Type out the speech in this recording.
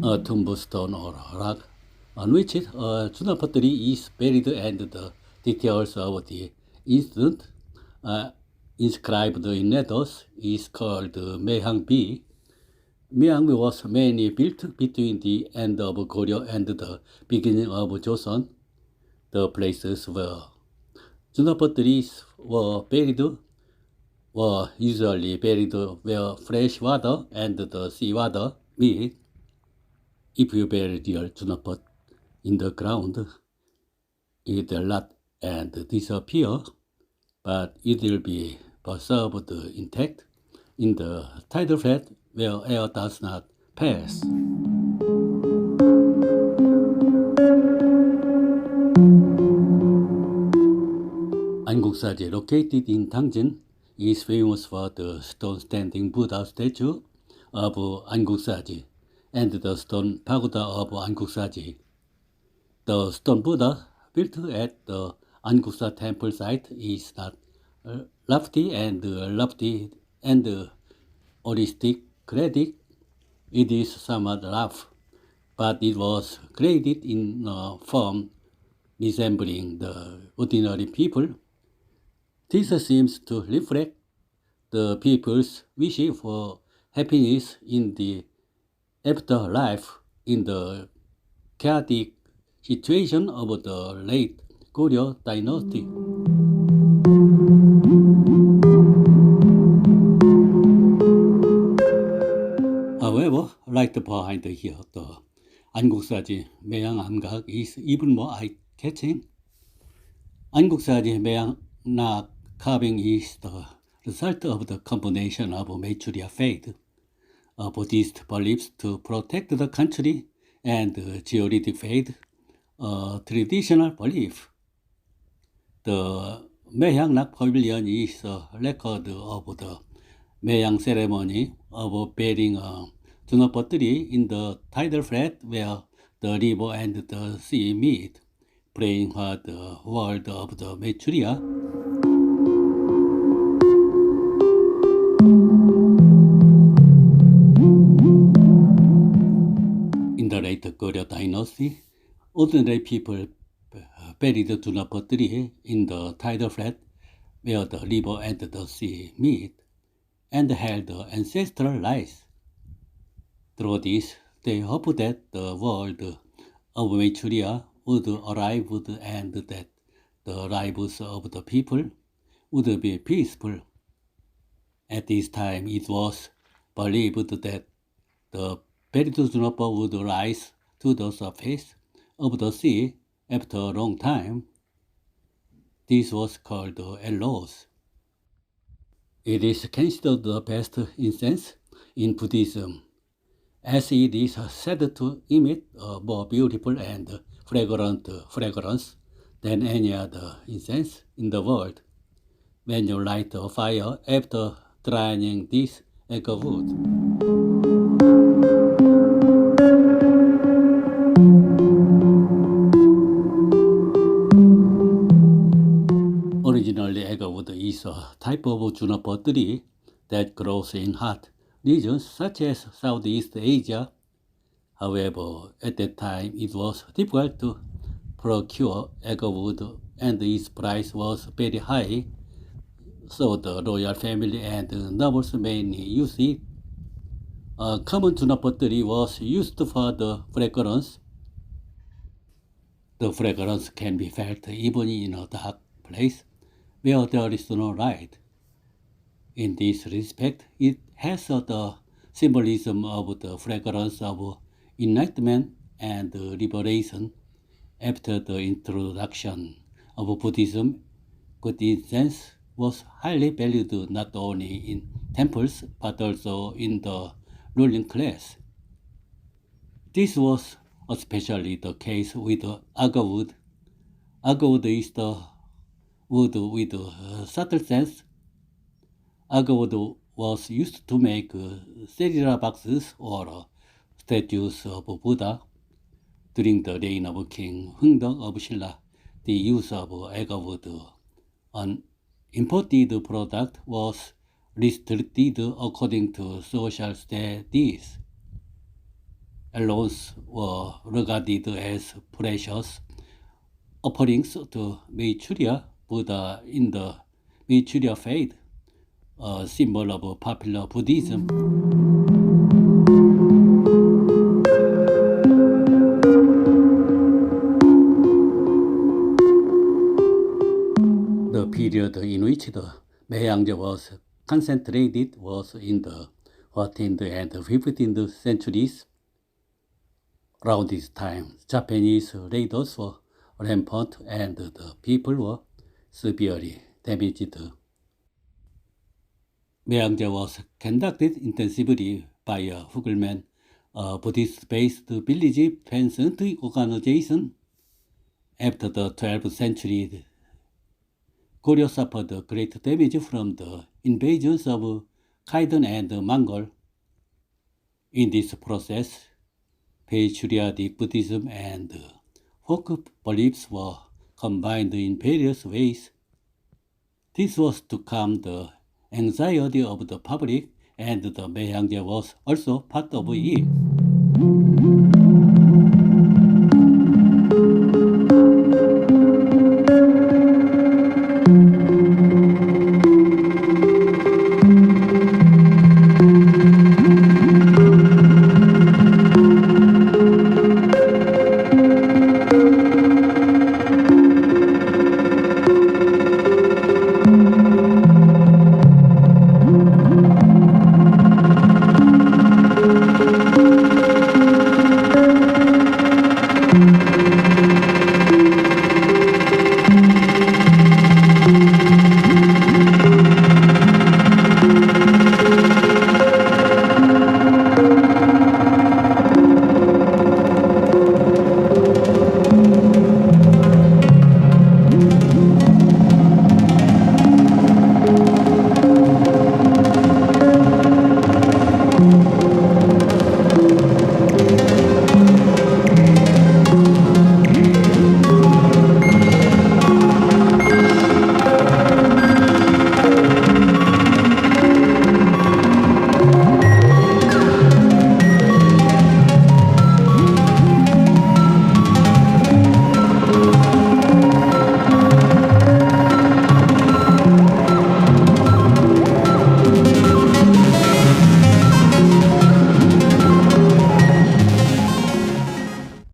a tombstone or rock on which a Junapatri is buried and the details of the incident inscribed in letters is called 매향비. 매향비 was mainly built between the end of Goryeo and the beginning of Joseon. The places where Junapatris were usually buried where fresh water and the sea water meet. If you bury your Junapat in the ground, it will not and disappear, but it will be preserved intact in the tidal flat where air does not pass. 안국사지, located in Tangjin, is famous for the stone-standing Buddha statue of 안국사지 and the stone pagoda of 안국사지. The stone Buddha built at the Anguksa temple site is not lofty and aristocratic. It is somewhat rough, but it was created in a form resembling the ordinary people. This seems to reflect the people's wish for happiness in the afterlife in the chaotic situation of the late Goryeo dynasty. However, right behind here, the 안국사지 매향암각 is even more eye-catching. 안국사지 매향암각 carving is the result of the combination of Maitreya faith, a Buddhist beliefs to protect the country, and geolytic faith, a traditional belief. The Maehyang Pavilion is a record of the Maehyang ceremony of burying a Junapatri in the tidal flat where the river and the sea meet, praying for the world of the Maitreya. In the late Goryeo dynasty, ordinary people buried Junapatri in the tidal flat where the river and the sea meet and held ancestral rites. Through this, they hoped that the world of Maitreya would arrive and that the lives of the people would be peaceful. At this time, it was believed that the buried Junapa would rise to the surface of the sea after a long time. This was called eros. It is considered the best incense in Buddhism, as it is said to emit a more beautiful and fragrant fragrance than any other incense in the world. When you light a fire after drying this egg of wood, originally egg wood is a type of juniper tree that grows in hot regions such as Southeast Asia. However, at that time it was difficult to procure egg wood and its price was very high, so the royal family and nobles mainly used it. A common juniper tree was used for the fragrance. The fragrance can be felt even in a dark place where there is no light. In this respect, it has the symbolism of the fragrance of enlightenment and liberation. After the introduction of Buddhism, good incense was highly valued not only in temples but also in the ruling class. This was especially the case with agarwood. Agarwood is the wood with subtle scents. Agarwood was used to make cellular boxes or statues of Buddha. During the reign of King Hungdeok of Silla, the use of agarwood, an imported product, was restricted according to social status. allows were regarded as precious offerings to Maitreya Buddha in the Maitreya faith, a symbol of popular Buddhism. The period in which the Maehyang was concentrated was in the 14th and 15th centuries. Around this time, Japanese raiders were rampant and the people were severely damaged. Maehyang was conducted intensively by a Hugelman, a Buddhist-based village peasant organization. After the 12th century, Goryeo suffered great damage from the invasions of Khaiden and Mongol. In this process, patriotic Buddhism and folk beliefs were combined in various ways. This was to calm the anxiety of the public, and the Maehyang was also part of it.